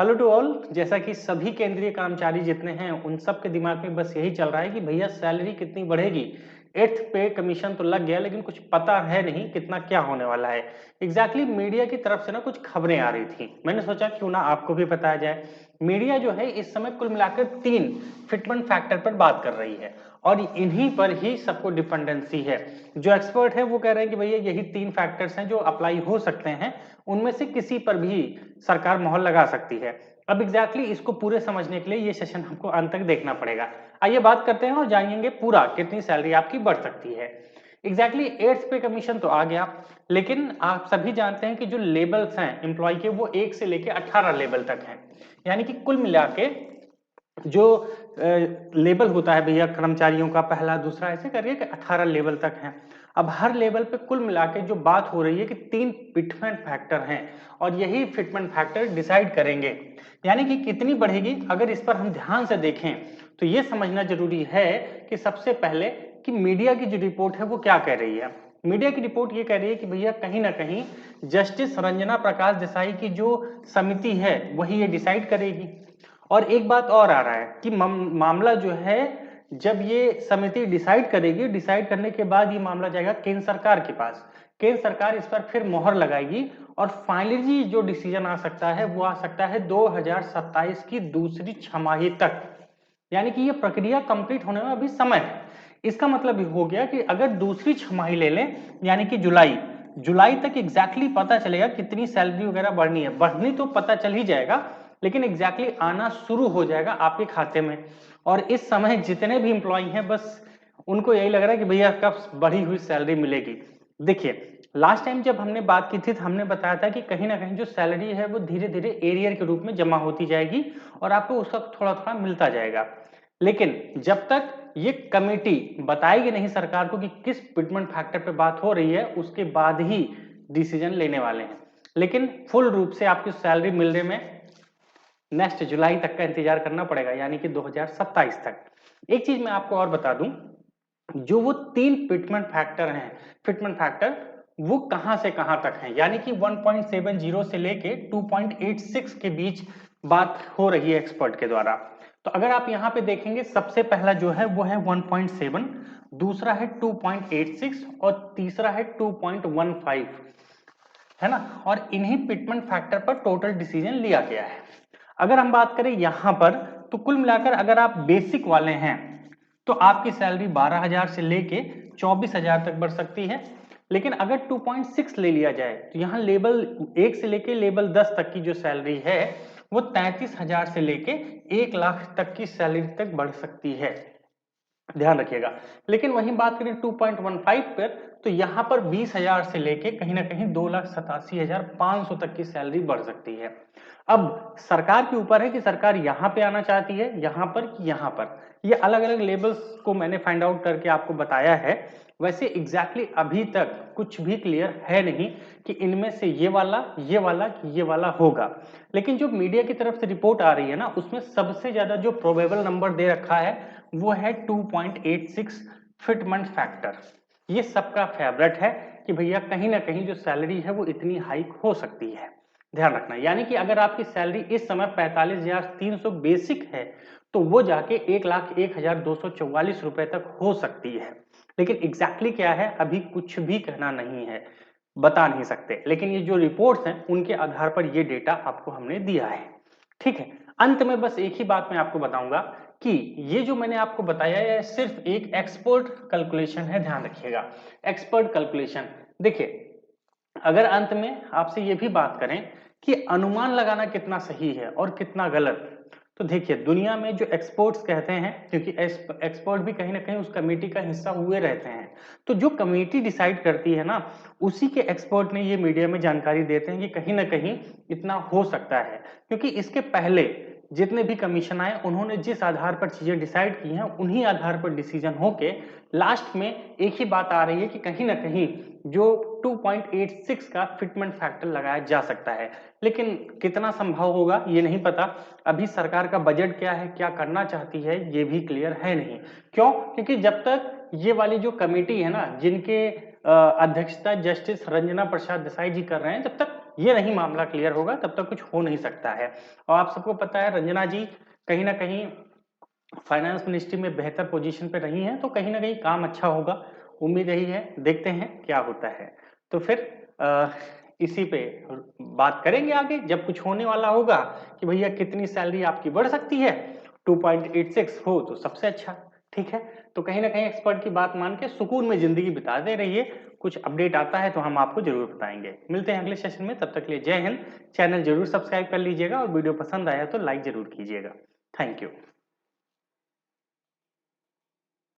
Hello to all. जैसा कि सभी केंद्रीय कर्मचारी जितने हैं उन सब के दिमाग में बस यही चल रहा है कि भैया सैलरी कितनी बढ़ेगी। 8th पे कमीशन तो लग गया लेकिन कुछ पता है नहीं कितना क्या होने वाला है। एग्जैक्टली मीडिया की तरफ से ना कुछ खबरें आ रही थी, मैंने सोचा क्यों ना आपको भी बताया जाए। मीडिया जो है इस समय कुल मिलाकर 3 फिटमेंट फैक्टर पर बात कर रही है और इन्हीं पर ही सबको डिपेंडेंसी है। जो एक्सपर्ट है वो कह रहे हैं कि भैया यही 3 फैक्टर्स हैं जो अप्लाई हो सकते हैं, उनमें से किसी पर भी सरकार मोहर लगा सकती है। अब एग्जैक्टली इसको पूरे समझने के लिए ये सेशन हमको अंत तक देखना पड़ेगा। आइए बात करते हैं और जानेंगे पूरा कितनी सैलरी आपकी बढ़ सकती है। एग्जैक्टली 8th पे कमीशन तो आ गया, लेकिन आप सभी जानते हैं कि जो लेबल्स हैं एम्प्लॉय के वो 1 से लेके 18 लेवल तक हैं। यानी कि कुल मिला के जो लेवल होता है भैया कर्मचारियों का, पहला दूसरा ऐसे करके 18 लेवल तक है। अब हर लेवल पे कुल मिला के जो बात हो रही है कि 3 फिटमेंट फैक्टर हैं और यही फिटमेंट फैक्टर डिसाइड करेंगे यानी कि कितनी बढ़ेगी। अगर इस पर हम ध्यान से देखें तो ये समझना जरूरी है कि सबसे पहले कि मीडिया की जो रिपोर्ट है वो क्या कह रही है। मीडिया की रिपोर्ट ये कह रही है कि भैया कहीं ना कहीं जस्टिस रंजना प्रकाश देसाई की जो समिति है वही ये डिसाइड करेगी। और एक बात और आ रहा है कि मामला जो है जब ये समिति डिसाइड करेगी, डिसाइड करने के बाद ये मामला जाएगा केंद्र सरकार के पास। केंद्र सरकार इस पर फिर मोहर लगाएगी और फाइनली जो डिसीजन आ सकता है वो आ सकता है 2027 की दूसरी छमाही तक। यानी कि ये प्रक्रिया कंप्लीट होने में अभी समय है। इसका मतलब ये हो गया कि अगर दूसरी छमाही ले लें यानी कि जुलाई जुलाई तक एग्जैक्टली पता चलेगा कितनी सैलरी वगैरह बढ़नी है। बढ़नी तो पता चल ही जाएगा लेकिन एग्जैक्टली आना शुरू हो जाएगा आपके खाते में। और इस समय जितने भी एम्प्लॉय हैं बस उनको यही लग रहा है कि भैया कब बढ़ी हुई सैलरी मिलेगी। देखिए लास्ट टाइम जब हमने बात की थी तो हमने बताया था कि कहीं ना कहीं जो सैलरी है वो धीरे धीरे एरियर के रूप में जमा होती जाएगी और आपको उसका थोड़ा थोड़ा मिलता जाएगा। लेकिन जब तक ये कमेटी बताएगी नहीं सरकार को कि किस फिटमेंट फैक्टर पे बात हो रही है उसके बाद ही डिसीजन लेने वाले हैं। लेकिन फुल रूप से आपकी सैलरी मिलने में नेक्स्ट जुलाई तक का इंतजार करना पड़ेगा यानी कि 2027 तक। एक चीज मैं आपको और बता दूं, जो वो 3 फिटमेंट फैक्टर हैं, फिटमेंट फैक्टर वो कहां से कहां तक हैं यानी कि 1.70 से लेके 2.86 के बीच बात हो रही है एक्सपर्ट के द्वारा। तो अगर आप यहां पे देखेंगे सबसे पहला जो है वो है 1.7, दूसरा है 2.86 और तीसरा है 2.15, है ना। और इन्हीं फिटमेंट फैक्टर पर टोटल डिसीजन लिया गया है। अगर हम बात करें यहां पर तो कुल मिलाकर अगर आप बेसिक वाले हैं तो आपकी सैलरी 12,000 से लेके 24,000 तक बढ़ सकती है। लेकिन अगर 2.6 ले लिया जाए तो यहाँ लेवल 1 से लेके लेवल 10 तक की जो सैलरी है वो 33,000 से लेके 1 लाख तक की सैलरी तक बढ़ सकती है, ध्यान रखिएगा। लेकिन वहीं बात करें 2.15 पर तो यहां पर 20,000 से लेके कहीं ना कहीं 2,87,500 तक की सैलरी बढ़ सकती है। अब सरकार के ऊपर है कि सरकार यहां पे आना चाहती है यहां पर कि यहां पर। ये अलग अलग लेवल्स को मैंने फाइंड आउट करके आपको बताया है। वैसे एग्जैक्टली अभी तक कुछ भी क्लियर है नहीं कि इनमें से ये वाला कि ये वाला होगा। लेकिन जो मीडिया की तरफ से रिपोर्ट आ रही है ना उसमें सबसे ज्यादा जो प्रोबेबल नंबर दे रखा है वो है 2.86 फिटमेंट फैक्टर। ये सबका फेवरेट है कि भैया कहीं ना कहीं जो सैलरी है वो इतनी हाइक हो सकती है, ध्यान रखना। यानी कि अगर आपकी सैलरी इस समय 45,300 बेसिक है तो वो जाके 1,01,244 रुपए तक हो सकती है। लेकिन एग्जैक्टली क्या है अभी कुछ भी कहना नहीं है, बता नहीं सकते। लेकिन ये जो रिपोर्ट्स हैं उनके आधार पर ये डेटा आपको हमने दिया है, ठीक है। अंत में बस एक ही बात मैं आपको बताऊंगा कि ये जो मैंने आपको बताया है सिर्फ एक एक्सपर्ट कैलकुलेशन है, ध्यान रखिएगा। Expert calculation. देखिए अगर अंत में आपसे ये भी बात करें कि अनुमान लगाना कितना सही है और कितना गलत, तो देखिए दुनिया में जो एक्सपर्ट्स कहते हैं, क्योंकि एक्सपर्ट भी कहीं ना कहीं उस कमेटी का हिस्सा हुए रहते हैं, तो जो कमेटी डिसाइड करती है ना उसी के एक्सपर्ट ने ये मीडिया में जानकारी देते हैं कि कहीं ना कहीं इतना हो सकता है। क्योंकि इसके पहले जितने भी कमीशन आए उन्होंने जिस आधार पर चीजें डिसाइड की हैं उन्हीं आधार पर डिसीजन होके लास्ट में एक ही बात आ रही है कि कहीं ना कहीं जो 2.86 का फिटमेंट फैक्टर लगाया जा सकता है। लेकिन कितना संभव होगा ये नहीं पता। अभी सरकार का बजट क्या है, क्या करना चाहती है, ये भी क्लियर है नहीं। क्यों? क्योंकि जब तक ये वाली जो कमेटी है ना जिनके अध्यक्षता जस्टिस रंजना प्रसाद देसाई जी कर रहे हैं, जब तक ये नहीं मामला क्लियर होगा तब तक कुछ हो नहीं सकता है। और आप सबको पता है रंजना जी कहीं ना कहीं फाइनेंस मिनिस्ट्री में बेहतर पोजीशन पे रही हैं, तो कहीं ना कहीं काम अच्छा होगा, उम्मीद यही है, देखते हैं क्या होता है। तो फिर इसी पे बात करेंगे आगे जब कुछ होने वाला होगा कि भैया कितनी सैलरी आपकी बढ़ सकती है, 2.86 हो तो सबसे अच्छा, ठीक है। तो कहीं ना कहीं एक्सपर्ट की बात मान के सुकून में जिंदगी बिताते रहिए, कुछ अपडेट आता है तो हम आपको जरूर बताएंगे। मिलते हैं अगले सेशन में, तब तक के लिए जय हिंद। चैनल जरूर सब्सक्राइब कर लीजिएगा और वीडियो पसंद आया तो लाइक जरूर कीजिएगा। Thank you.